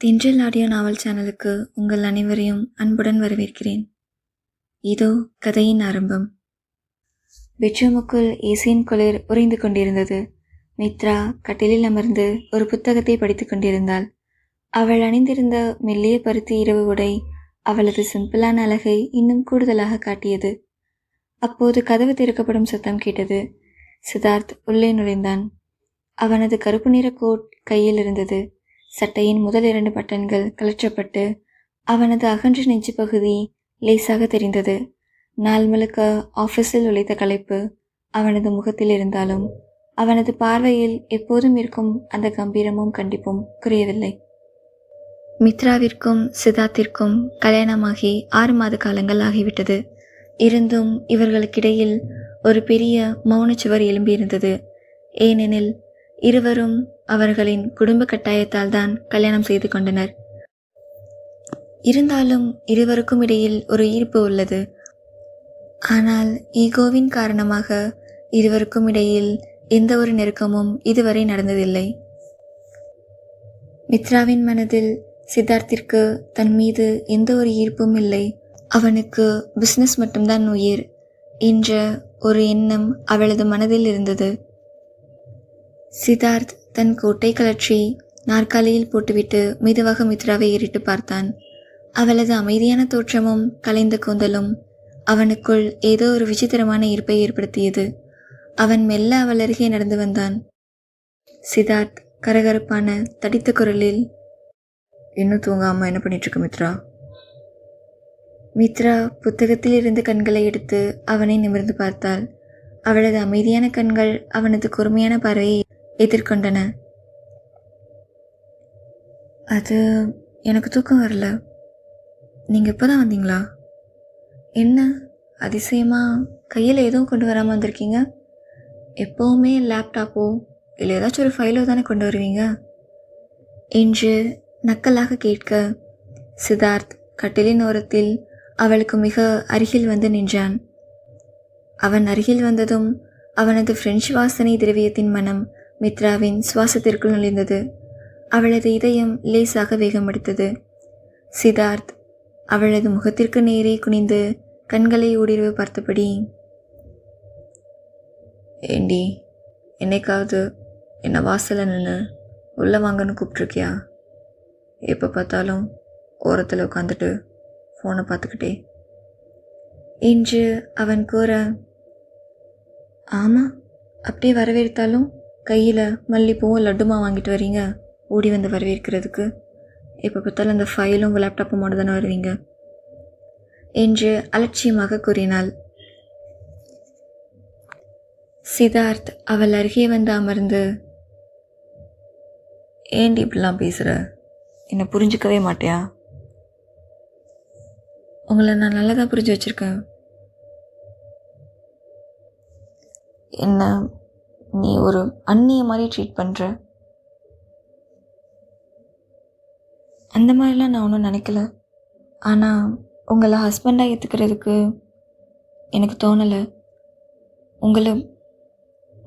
தென்றல் ஆடியோ நாவல் சேனலுக்கு உங்கள் அனைவரையும் அன்புடன் வரவேற்கிறேன். இதோ கதையின் ஆரம்பம். பெட்ரூமுக்குள் ஏசியின் குளிர் உறைந்து கொண்டிருந்தது. மித்ரா கட்டிலில் அமர்ந்து ஒரு புத்தகத்தை படித்து கொண்டிருந்தாள். அவள் அணிந்திருந்த மெல்லிய பருத்தி இரவு உடை அவளது சிம்பிளான அழகை இன்னும் கூடுதலாக காட்டியது. அப்போது கதவு திறக்கப்படும் சத்தம் கேட்டது. சித்தார்த் உள்ளே நுழைந்தான். அவனது கருப்பு நிற கோட் கையில் இருந்தது. சட்டையின் முதல் 2 பட்டன்கள் கழற்றப்பட்டு அவனது அகன்ற நெஞ்சு பகுதி லேசாக தெரிந்தது. நாள் முழுக்க ஆஃபீஸில் உழைத்த களைப்பு அவனது முகத்தில் இருந்தாலும் அவனது பார்வையில் எப்போதும் இருக்கும் அந்த கம்பீரமும் கண்டிப்பும் குறையவில்லை. மித்ராவிற்கும் சித்தார்த்திற்கும் கல்யாணமாகி 6 மாத காலங்கள் ஆகிவிட்டது. இருந்தும் இவர்களுக்கிடையில் ஒரு பெரிய மௌனச்சுவர் எழும்பியிருந்தது. ஏனெனில் இருவரும் அவர்களின் குடும்ப கட்டாயத்தால் தான் கல்யாணம் செய்து கொண்டனர். இருந்தாலும் இருவருக்கும் இடையில் ஒரு ஈர்ப்பு உள்ளது. ஆனால் ஈகோவின் காரணமாக இருவருக்கும் இடையில் எந்த ஒரு நெருக்கமும் இதுவரை நடந்ததில்லை. மித்ராவின் மனதில் சித்தார்த்திற்கு தன் மீது எந்த ஒரு ஈர்ப்பும் இல்லை. அவனுக்கு பிஸ்னஸ் மட்டும்தான் உயிர் என்ற ஒரு எண்ணம் அவளது மனதில் இருந்தது. சித்தார்த் தன் கோட்டை கலற்றி நாற்காலியில் போட்டுவிட்டு மெதுவாக மித்ராவை ஏறிட்டு பார்த்தான். அவளது அமைதியான தோற்றமும் கலைந்த கூந்தலும் அவனுக்குள் ஏதோ ஒரு விசித்திரமான ஈர்ப்பை ஏற்படுத்தியது. அவன் மெல்ல அவள் அருகே நடந்து வந்தான். சித்தார்த் கரகரப்பான தடித்த குரலில், இன்னும் தூங்காம என்ன பண்ணிட்டு இருக்க மித்ரா? மித்ரா புத்தகத்தில் இருந்து கண்களை எடுத்து அவனை நிமிர்ந்து பார்த்தாள். அவளது அமைதியான கண்கள் அவனது கூர்மையான பார்வையை எதிர்கொண்டன. அது எனக்கு தூக்கம் வரல. நீங்கள் இப்போ தான் வந்தீங்களா? என்ன அதிசயமாக கையில் எதுவும் கொண்டு வராமல் வந்திருக்கீங்க? எப்போவுமே லேப்டாப்போ இல்லை ஏதாச்சும் ஒரு ஃபைலோ தானே கொண்டு வருவீங்க என்று நக்கலாக கேட்க, சித்தார்த் கட்டிலின் ஓரத்தில் அவளுக்கு மிக அருகில் வந்து நின்றான். அவன் அருகில் வந்ததும் அவனது பிரெஞ்சு வாசனை திரவியத்தின் மனம் மித்ராவின் சுவாசத்திற்குள் நுழைந்தது. அவளது இதயம் லேசாக வேகமெடுத்தது. சித்தார்த் அவளது முகத்திற்கு நேரே குனிந்து கண்களை ஊடுருவ பார்த்தபடி, ஏண்டி என்னைக்காவது என்னை வாசலில் நின்று உள்ளே வாங்கன்னு கூப்பிட்ருக்கியா? எப்போ பார்த்தாலும் ஓரத்தில் உட்காந்துட்டு ஃபோனை பார்த்துக்கிட்டே என்று அவன் கூற, ஆமாம், அப்படியே வரவேற்றாலும் கையில் மல்லிப்பூவும் லட்டுமா வாங்கிட்டு வரீங்க ஓடி வந்து வரவேற்கிறதுக்கு. எப்போ பார்த்தாலும் அந்த ஃபைலும் லேப்டாப்பும் தானே வருவீங்க என்று அலட்சியமாக கூறினாள். சித்தார்த் அவள் அருகே வந்து அமர்ந்து, ஏண்டி இப்படிலாம் பேசுகிற? என்னை புரிஞ்சிக்கவே மாட்டியா? உங்களை நான் நல்லா தான் புரிஞ்சு வச்சுருக்கேன். என்ன நீ ஒரு அண்ணிய மாதிரி ட்ரீட் பண்ணுற. அந்த மாதிரிலாம் நான் ஒன்றும் நினைக்கல. ஆனால் உங்களை ஹஸ்பண்டாக ஏற்றுக்கிறதுக்கு எனக்கு தோணலை.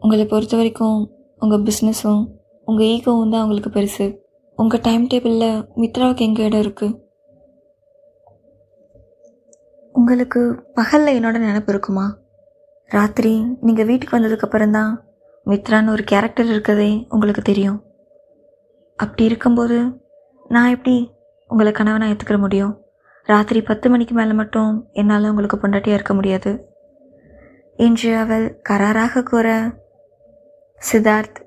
உங்களை பொறுத்த வரைக்கும் உங்கள் பிஸ்னஸும் உங்கள் ஈகோவும் தான் உங்களுக்கு பெருசு. உங்கள் டைம் டேபிளில் மித்ராவுக்கு எங்கே இடம் இருக்குது? உங்களுக்கு பகலில் என்னோட நினப்பு இருக்குமா? ராத்திரி நீங்கள் வீட்டுக்கு வந்ததுக்கப்புறம்தான் மித்ரான்னு ஒரு கேரக்டர் இருக்கதே உங்களுக்கு தெரியும். அப்படி இருக்கும்போது நான் எப்படி உங்களை கணவனாக ஏற்றுக்கிற முடியும்? ராத்திரி 10 மணிக்கு மேலே மட்டும் என்னால் உங்களுக்கு பொண்டாட்டியாக இருக்க முடியாது என்று அவள் கராராக கூற, சித்தார்த்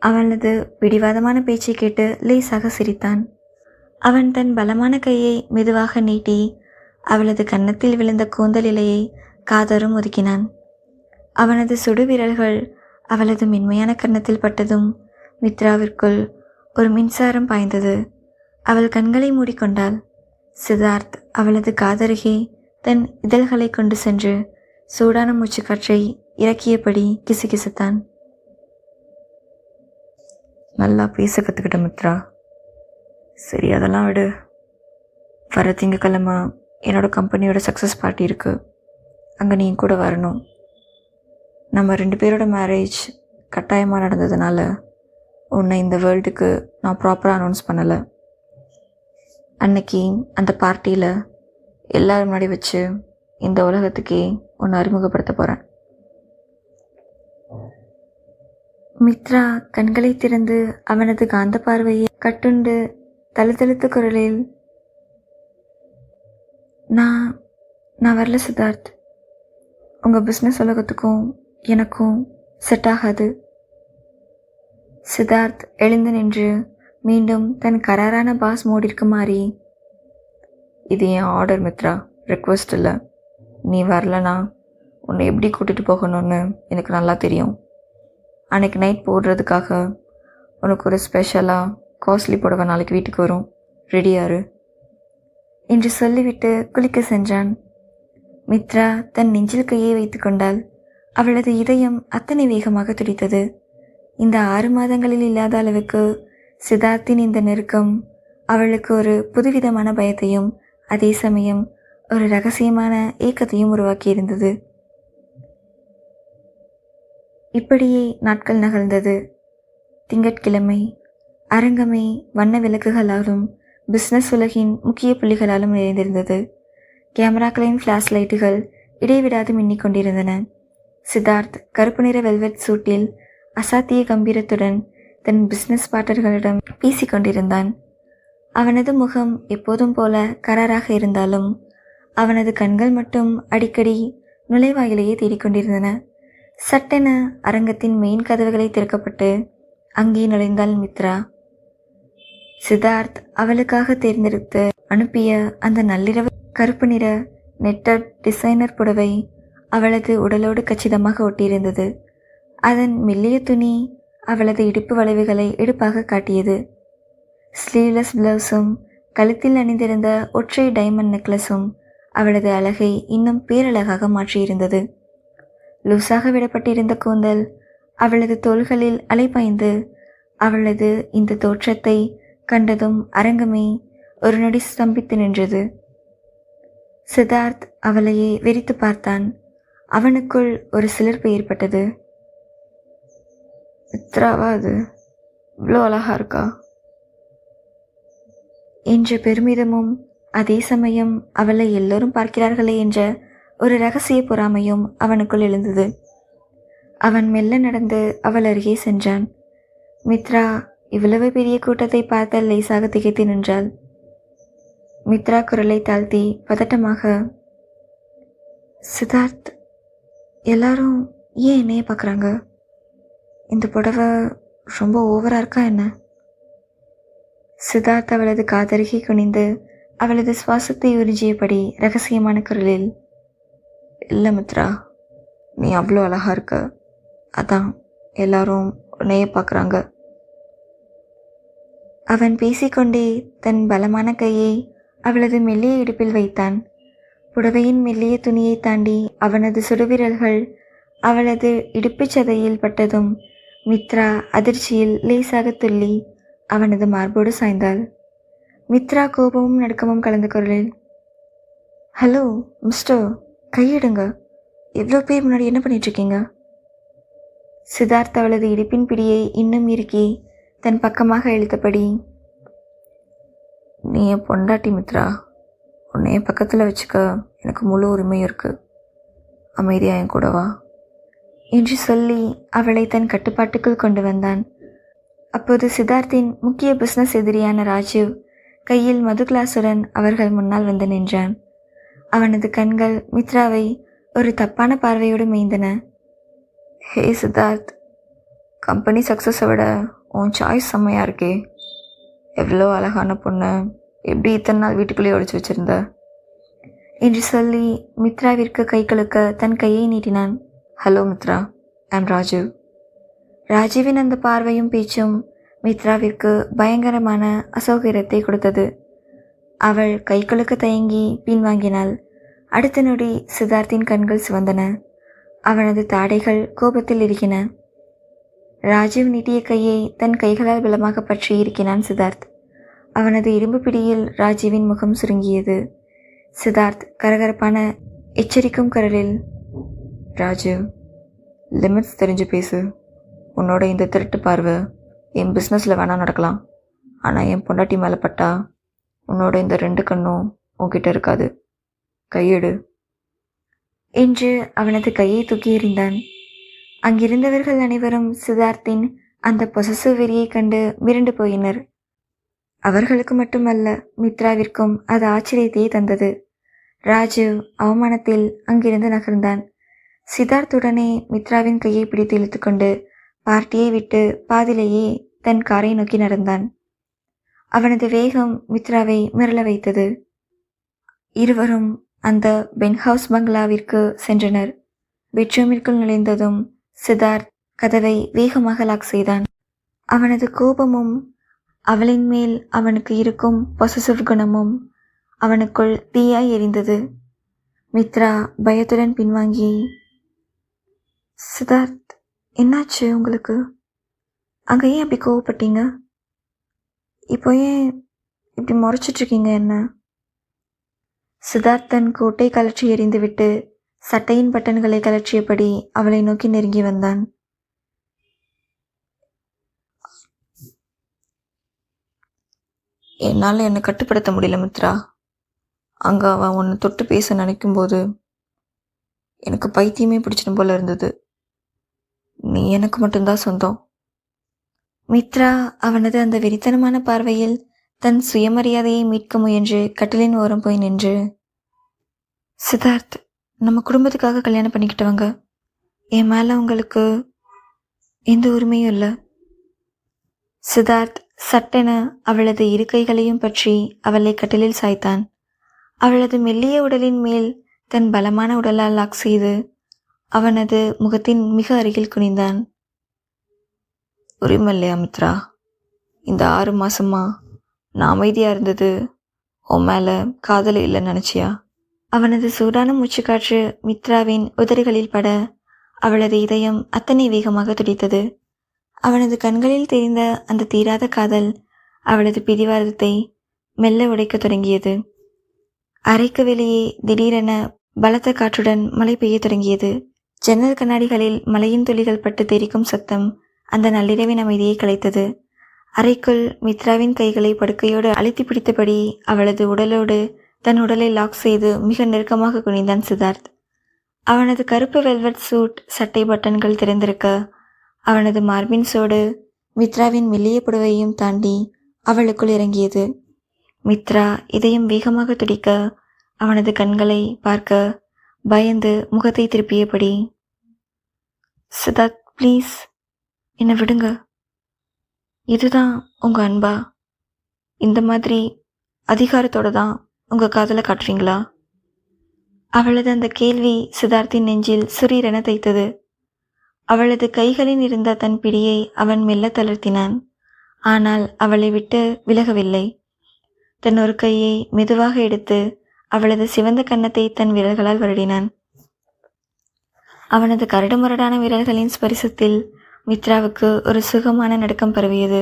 அவளது பிடிவாதமான பேச்சை கேட்டு லேசாக சிரித்தான். அவன் தன் பலமான கையை மெதுவாக நீட்டி அவளது கன்னத்தில் விழுந்த கூந்தல் இலையை காதரும் ஒதுக்கினான். அவனது சுடு விரல்கள் அவளது மென்மையான கன்னத்தில் பட்டதும் மித்ராவிற்குள் ஒரு மின்சாரம் பாய்ந்தது. அவள் கண்களை மூடிக்கொண்டாள். சித்தார்த் அவளது காதருகே தன் இதழ்களை கொண்டு சென்று சூடான மூச்சுக்காற்றை இறக்கியபடி கிசுகிசுத்தான். நல்லா பேச கற்றுக்கிட்ட மித்ரா. சரி, அதெல்லாம் விடு. வர திங்கக்கிழமை என்னோட கம்பெனியோட சக்ஸஸ் பார்ட்டி இருக்குது. அங்கே நீ கூட வரணும். நம்ம 2 பேரோட மேரேஜ் கட்டாயமாக நடந்ததுனால உன்னை இந்த வேர்ல்டுக்கு நான் ப்ராப்பராக அனௌன்ஸ் பண்ணலை. அன்னைக்கு அந்த பார்ட்டியில் எல்லாரும் முன்னாடி வச்சு இந்த உலகத்துக்கே ஒன்று அறிமுகப்படுத்த போகிறேன். மித்ரா கண்களை திறந்து அவனது காந்த பார்வையை கட்டுண்டு தழுதழுத்த குரலில், நான் வரல சித்தார்த். உங்கள் பிஸ்னஸ் உலகத்துக்கும் எனக்கும் செட் ஆகாது. சித்தார்த் எழுந்து நின்று மீண்டும் தன் கராரான பாஸ் மோடிற்கு மாறி, இது என் ஆர்டர் மித்ரா, ரெக்வஸ்ட் இல்லை. நீ வரலனா உன்னை எப்படி கூட்டிகிட்டு போகணும்னு எனக்கு நல்லா தெரியும். அன்றைக்கி நைட் போடுறதுக்காக உனக்கு ஒரு ஸ்பெஷலாக காஸ்ட்லி புடவை நாளைக்கு வீட்டுக்கு வரும், ரெடியாரு என்று சொல்லிவிட்டு குளிக்க சென்றான். மித்ரா தன் நெஞ்சில் கையை வைத்து கொண்டாள். அவளது இதயம் அத்தனை வேகமாக துடித்தது. இந்த 6 மாதங்களில் இல்லாத அளவுக்கு சித்தார்த்தின் இந்த நெருக்கம் அவளுக்கு ஒரு புதுவிதமான பயத்தையும் அதே சமயம் ஒரு ரகசியமான ஏக்கத்தையும் உருவாக்கியிருந்தது. இப்படியே நாட்கள் நகர்ந்தது. திங்கட்கிழமை. அரங்கமே வண்ண விளக்குகளாலும் பிஸ்னஸ் உலகின் முக்கிய புள்ளிகளாலும் நிறைந்திருந்தது. கேமராக்களின் ஃப்ளாஷ் லைட்டுகள் இடைவிடாது மின்னிக் கொண்டிருந்தன. சித்தார்த் கருப்பு நிற வெல்வெட் சூட்டில் அசாத்திய கம்பீரத்துடன் தன் பிஸ்னஸ் பார்ட்னர்களிடம் பேசிக்கொண்டிருந்தான். அவனது முகம் எப்போதும் போல கராராக இருந்தாலும் அவனது கண்கள் மட்டும் அடிக்கடி நுழைவாயிலேயே தேடிக்கொண்டிருந்தன. சட்டென அரங்கத்தின் மெயின் கதவுகளை திறக்கப்பட்டு அங்கே நுழைந்தாள் மித்ரா. சித்தார்த் அவளுக்காக தேர்ந்தெடுத்து அனுப்பிய அந்த நள்ளிரவு கருப்பு நிற நெட்டட் டிசைனர் புடவை அவளது உடலோடு கச்சிதமாக ஒட்டியிருந்தது. அதன் மெல்லிய துணி அவளது இடுப்பு வளைவுகளை எடுப்பாக காட்டியது. ஸ்லீவ்லெஸ் பிளவுஸும் கழுத்தில் அணிந்திருந்த ஒற்றை டைமண்ட் நெக்லஸும் அவளது அழகை இன்னும் பேரழகாக மாற்றியிருந்தது. லூசாக விடப்பட்டிருந்த கூந்தல் அவளது தோள்களில் அலைபாய்ந்து அவளது இந்த தோற்றத்தை கண்டதும் அரங்கமே ஒரு நொடி ஸ்தம்பித்து நின்றது. சித்தார்த் அவளையே வெறித்து பார்த்தான். அவனுக்குள் ஒரு சிலிர்ப்பு ஏற்பட்டது. மித்ராவா அது? இவ்வளோ அழகா இருக்கா என்ற பெருமிதமும் அதே சமயம் அவளை எல்லோரும் பார்க்கிறார்களே என்ற ஒரு இரகசிய பொறாமையும் அவனுக்குள் எழுந்தது. அவன் மெல்ல நடந்து அவள் அருகே சென்றான். மித்ரா இவ்வளவு பெரிய கூட்டத்தை பார்த்த லேசாக திகைத்து நின்றாள். மித்ரா குரலை தாழ்த்தி பதட்டமாக, சித்தார்த், எல்லாரும் ஏன் என்னையே பார்க்குறாங்க? இந்த புடவை ரொம்ப ஓவராக இருக்கா என்ன? சித்தார்த் அவளது காதருகே குனிந்து அவளது சுவாசத்தை உறிஞ்சியபடி ரகசியமான குரலில், இல்லை மித்ரா, நீ அவ்வளோ அழகா இருக்க, அதான் எல்லாரும் உன்னையே பார்க்குறாங்க. அவன் பேசிக்கொண்டே தன் பலமான கையை அவளது மெல்லிய இடுப்பில் வைத்தான். புடவையின் மெல்லிய துணியை தாண்டி அவனது சுடுவிரல்கள் அவளது இடுப்புச் சதையில் பட்டதும் மித்ரா அதிர்ச்சியில் லேசாக துள்ளி அவனது மார்போடு சாய்ந்தாள். மித்ரா கோபமும் நடுக்கமும் கலந்த குரலில், ஹலோ மிஸ்டர், கையிடுங்க, எவ்வளோ பேர் முன்னாடி என்ன பண்ணிகிட்ருக்கீங்க? சித்தார்த் அவளது இடுப்பின் பிடியை இன்னும் இறுக்கி தன் பக்கமாக இழுத்தபடி, நீ என் பொண்டாட்டி மித்ரா, உன்னை என் பக்கத்தில் வச்சுக்க எனக்கு முழு உரிமையும் இருக்குது, அமைதியாக என் கூடவா என்று சொல்லி அவளை தன் கட்டுப்பாட்டுக்குள் கொண்டு வந்தான். அப்போது சித்தார்த்தின் முக்கிய பிஸ்னஸ் எதிரியான ராஜீவ் கையில் மது கிளாஸுடன் அவர்கள் முன்னால் வந்து நின்றான். அவனது கண்கள் மித்ராவை ஒரு தப்பான பார்வையோடு மேய்ந்தன. ஹே சித்தார்த், கம்பெனி சக்ஸஸை விட உன் சாய்ஸ் செம்மையாக இருக்கே. எவ்வளோ அழகான பொண்ணு, எப்படி இத்தனை நாள் வீட்டுக்குள்ளேயே ஒழிச்சு வச்சுருந்த என்று சொல்லி மித்ராவிற்கு கை கழுக்க தன் கையை நீட்டினான். Hello Mitra, I'm Rajeev. ராஜீவின் அந்த பார்வையும் பேச்சும் மித்ராவிற்கு பயங்கரமான அசௌகரியத்தை கொடுத்தது. அவள் கை கழுக்க தயங்கி பின்வாங்கினாள். அடுத்த நொடி சித்தார்த்தின் கண்கள் சிவந்தன. அவனது தாடைகள் கோபத்தில் இறுகின. ராஜீவ் நீட்டிய கையை தன் கைகளால் பலமாக பற்றி இறுக்கினான் சித்தார்த். அவனது இரும்பு பிடியில் ராஜீவின் முகம் சுருங்கியது. சித்தார்த் கரகரப்பான எச்சரிக்கும் குரலில், ராஜீவ், லிமிட்ஸ் தெரிஞ்சு பேசு. உன்னோட இந்த திருட்டு பார்வை என் பிஸ்னஸில் வேணால் நடக்கலாம், ஆனால் என் பொண்டாட்டி மேலே பட்டா உன்னோட இந்த 2 கண்ணும் உன்கிட்ட இருக்காது. கையெடு என்று அவனது கையை தூக்கி எறிந்தான். அங்கிருந்தவர்கள் அனைவரும் சித்தார்த்தின் அந்த பொசசிவ் வெறியைக் கண்டு மிரண்டு போயினர். அவர்களுக்கு மட்டுமல்ல, மித்ராவிற்கும் அது ஆச்சரியத்தையே தந்தது. ராஜீவ் அவமானத்தில் அங்கிருந்து நகர்ந்தான். சித்தார்த்துடனே மித்ராவின் கையை பிடித்து இழுத்துக்கொண்டு பார்ட்டியை விட்டு பாதிலேயே தன் காரை நோக்கி நடந்தான். அவனது வேகம் மித்ராவை மிரள வைத்தது. இருவரும் அந்த பென்ஹவுஸ் பங்களாவிற்கு சென்றனர். பெட்ரூமிற்குள் நுழைந்ததும் சித்தார்த் கதவை வேகமாக லாக் செய்தான். அவனது கோபமும் அவளின் மேல் அவனுக்கு இருக்கும் பொசசிவ் குணமும் அவனுக்குள் தீயாய் எரிந்தது. மித்ரா பயத்துடன் பின்வாங்கி, சித்தார்த், என்னாச்சு உங்களுக்கு? அங்கே ஏன் அப்படி கோவப்பட்டீங்க? இப்போ ஏன் இப்படி முறைச்சிட்ருக்கீங்க என்ன? சித்தார்த் தன் கோட்டை கலற்றி எறிந்துவிட்டு சட்டையின் பட்டன்களை கலற்றியபடி அவளை நோக்கி நெருங்கி வந்தான். என்னால் என்னை கட்டுப்படுத்த முடியல மித்ரா. அங்கே அவன் உன்னை தொட்டு பேச நினைக்கும்போது எனக்கு பைத்தியமே பிடிச்சிடும் போல இருந்தது. நீ எனக்கு மட்டும்தான் சொந்தம். மித்ரா அவனது அந்த வெறித்தனமான பார்வையில் தன் சுயமரியாதையை மீட்க முயன்று கட்டிலின் ஓரம் போய் நின்று, சித்தார்த், நம்ம குடும்பத்துக்காக கல்யாணம் பண்ணிக்கிட்டவங்க. என் மேலே உங்களுக்கு எந்த உரிமையும் இல்லை. சித்தார்த் சட்டென அவளது இரு கைகளையும் பற்றி அவளை கட்டிலில் சாய்த்தான். அவளது மெல்லிய உடலின் மேல் தன் பலமான உடலால் லாக் செய்து அவனது முகத்தின் மிக அருகில் குனிந்தான். உரிமை இல்லையா மித்ரா? இந்த 6 மாசமா நான் அமைதியாக இருந்தது உன் மேலே காதல் இல்லைன்னு நினச்சியா? அவனது சூடான மூச்சுக்காற்று மித்ராவின் உதடுகளில் பட அவளது இதயம் அத்தனை வேகமாக துடித்தது. அவனது கண்களில் தெரிந்த அந்த தீராத காதல் அவளது பிடிவாதத்தை மெல்ல உடைக்கத் தொடங்கியது. அறைக்கு வெளியே திடீரென பலத்த காற்றுடன் மழை பெய்யத் தொடங்கியது. ஜன்னல் கண்ணாடிகளில் மழையின் துளிகள் பட்டு தெரிக்கும் சத்தம் அந்த நள்ளிரவின் அமைதியை கலைத்தது. அறைக்குள் மித்ராவின் கைகளை படுக்கையோடு அழுத்தி பிடித்தபடி அவளது உடலோடு தன் உடலை லாக் செய்து மிக நெருக்கமாக குனிந்தான் சித்தார்த். அவனது கருப்பு வெல்வெட் சூட் சட்டை பட்டன்கள் திறந்திருக்க அவனது மார்பின் சோடு மித்ராவின் மெல்லிய புடவையும் தாண்டி அவளுக்குள் இறங்கியது. மித்ரா இதயம் வேகமாக துடிக்க அவனது கண்களை பார்க்க பயந்து முகத்தை திருப்பியபடி, சித்தார்த், ப்ளீஸ் என்னை விடுங்க. இதுதான் உங்கள் அன்பா? இந்த மாதிரி அதிகாரத்தோடு தான் உங்கள் காதலை காட்டுறீங்களா? அவளது அந்த கேள்வி சித்தார்த்தின் நெஞ்சில் சுரீரென தைத்தது. அவளது கைகளில் இருந்த தன் பிடியை அவன் மெல்ல தளர்த்தினான். ஆனால் அவளை விட்டு விலகவில்லை. தன் ஒரு கையை மெதுவாக எடுத்து அவளது சிவந்த கன்னத்தை தன் விரல்களால் வருடினான். அவனது கரடுமுரடான விரல்களின் ஸ்பரிசத்தில் மித்ராவுக்கு ஒரு சுகமான நடுக்கம் பரவியது.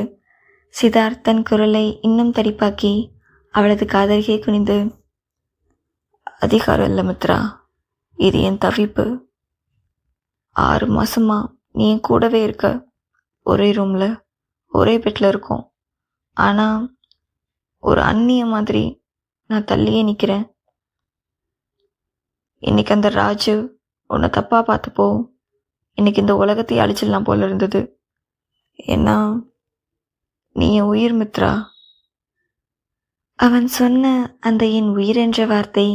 சித்தார்த் தன் குரலை இன்னும் தடிப்பாக்கி அவளது காதலியை குனிந்து, அதிகாரம் இல்லை மித்ரா, இது என் தவிப்பு. 6 மாசமா நீ என் கூடவே இருக்க. ஒரே ரூமில் ஒரே பெட்டில் இருக்கோம். ஆனால் ஒரு அந்நிய மாதிரி நான் தள்ளியே நிற்கிறேன். இன்னைக்கு அந்த ராஜு உன்னை தப்பாக பார்த்துப்போ இன்னைக்கு இந்த உலகத்தை அழிச்சிடலாம் போல இருந்தது. ஏன்னா நீ என் உயிர் மித்ரா. அவன் சொன்ன அந்த என் உயிர் என்ற வார்த்தை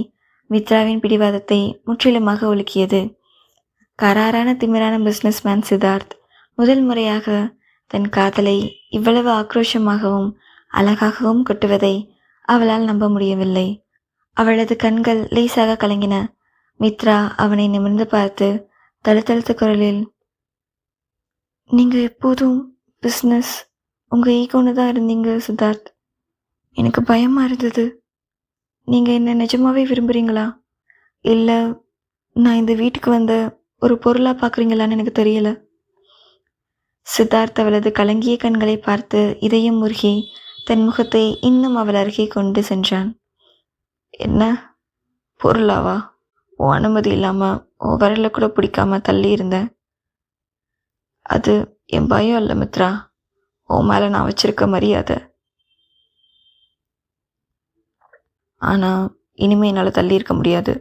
மித்ராவின் பிடிவாதத்தை முற்றிலுமாக ஒழுக்கியது. கராரான திமிரான பிஸ்னஸ்மேன் சித்தார்த் முதல் முறையாக தன் காதலை இவ்வளவு ஆக்ரோஷமாகவும் அழகாகவும் கொட்டுவதை அவளால் நம்ப முடியவில்லை. அவளது கண்கள் லேசாக கலங்கின. மித்ரா அவனை நிமிர்ந்து பார்த்து தழுத்தழுத்த குரலில், நீங்கள் எப்போதும் பிஸ்னஸ், உங்கள் ஈகோன்னு தான் இருந்தீங்க சித்தார்த். எனக்கு பயமாக இருந்தது. நீங்கள் என்ன நிஜமாவே விரும்புகிறீங்களா, இல்லை நான் இந்த வீட்டுக்கு வந்த ஒரு பொருளாக பார்க்குறீங்களான்னு எனக்கு தெரியல. சித்தார்த் அவளது கலங்கிய கண்களை பார்த்து இதயம் முருகி தன் முகத்தை இன்னும் அவள் அருகே கொண்டு சென்றான். என்ன பொருளாவா? உன் அனுமதி இல்லாமல் உன் விரலை கூட பிடிக்காம தள்ளி இருந்தேன். அது என் பயம் இல்லை மித்ரா, உன் மேலே நான் வச்சிருக்க மரியாதை. ஆனால் இனிமே என்னால் தள்ளி இருக்க முடியாது.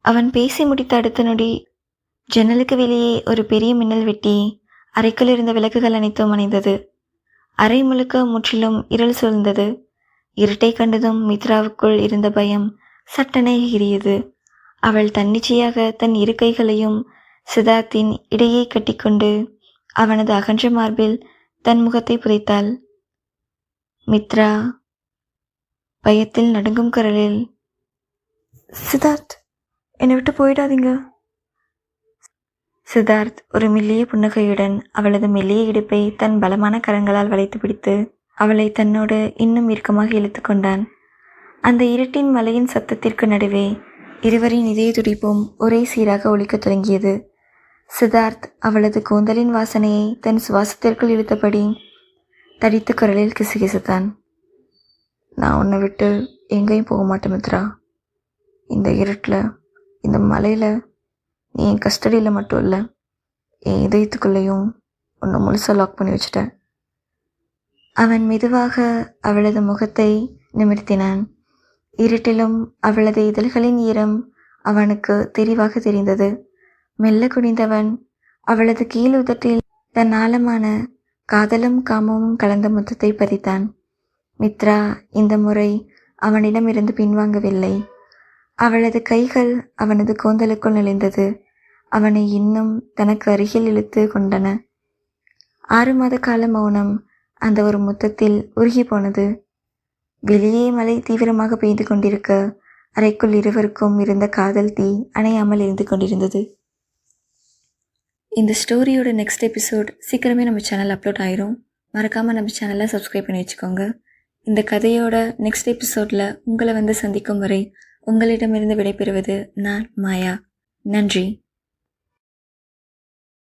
அவன் பேசி முடித்த அடுத்த நொடி ஜன்னலுக்கு வெளியே ஒரு பெரிய மின்னல் வெட்டி அறைக்குள் இருந்த விளக்குகள் அனைத்தும் அணைந்தது. அறை முழுக்க முற்றிலும் இருள் சூழ்ந்தது. இருட்டை கண்டதும் மித்ராவுக்குள் இருந்த பயம் சட்டென எகிறியது. அவள் தன்னிச்சையாக தன் இரு கைகளையும் சித்தார்த்தின் இடையே கட்டிக்கொண்டு அவனது அகன்ற மார்பில் தன் முகத்தை புதைத்தாள். மித்ரா பயத்தில் நடுங்கும் குரலில், சித்தார்த், என்னை விட்டு போயிடாதீங்க. சித்தார்த் ஒரு மெல்லிய புன்னகையுடன் அவளது மெல்லிய இடுப்பை தன் பலமான கரங்களால் வளைத்து பிடித்து அவளை தன்னோடு இன்னும் இறுக்கமாக இழுத்து கொண்டான். அந்த இருட்டின் மலையின் சத்தத்திற்கு நடுவே இருவரின் இதய துடிப்பும் ஒரே சீராக ஒலிக்கத் தொடங்கியது. சித்தார்த் அவளது கூந்தலின் வாசனையை தன் சுவாசத்திற்குள் இழுத்தபடி தடித்த குரலில் கிசுகிசுத்தான். நான் உன்னை விட்டு எங்கேயும் போக மாட்டேன் மித்ரா. இந்த இருட்டில், இந்த மலையில் நீ என் கஸ்டடியில் மட்டும் இல்லை, என் இதயத்துக்குள்ளேயும் உன்னை முழுசாக லாக் பண்ணி வச்சிட்டேன். அவன் மெதுவாக அவளது முகத்தை நிமிர்த்தினான். இருட்டிலும் அவளது இதழ்களின் ஈரம் அவனுக்கு தெளிவாக தெரிந்தது. மெல்ல குனிந்தவன் அவளது கீழ் உதட்டில் தன் ஆழமான காதலும் காமமும் கலந்த முத்தத்தை பதித்தான். மித்ரா இந்த முறை அவனிடமிருந்து பின்வாங்கவில்லை. அவளது கைகள் அவனது கூந்தலுக்குள் நுழைந்தது. அவனை இன்னும் தனக்கு அருகில் இழுத்து கொண்டன. 6 மாத கால மௌனம் அந்த ஒரு முத்தத்தில் உருகி போனது. வெளியே மழை தீவிரமாக பெய்து கொண்டிருக்க அறைக்குள் இருவருக்கும் இருந்த காதல் தீ அணையாமல் இருந்து கொண்டிருந்தது. இந்த ஸ்டோரியோட நெக்ஸ்ட் எபிசோட் சீக்கிரமே நம்ம சேனல் அப்லோட் ஆயிரும். மறக்காமல் நம்ம சேனலை சப்ஸ்கிரைப் பண்ணி வச்சுக்கோங்க. இந்த கதையோட நெக்ஸ்ட் எபிசோடில் உங்களை வந்து சந்திக்கும் வரை உங்களிடமிருந்து விடைபெறுவது நான் மாயா. நன்றி.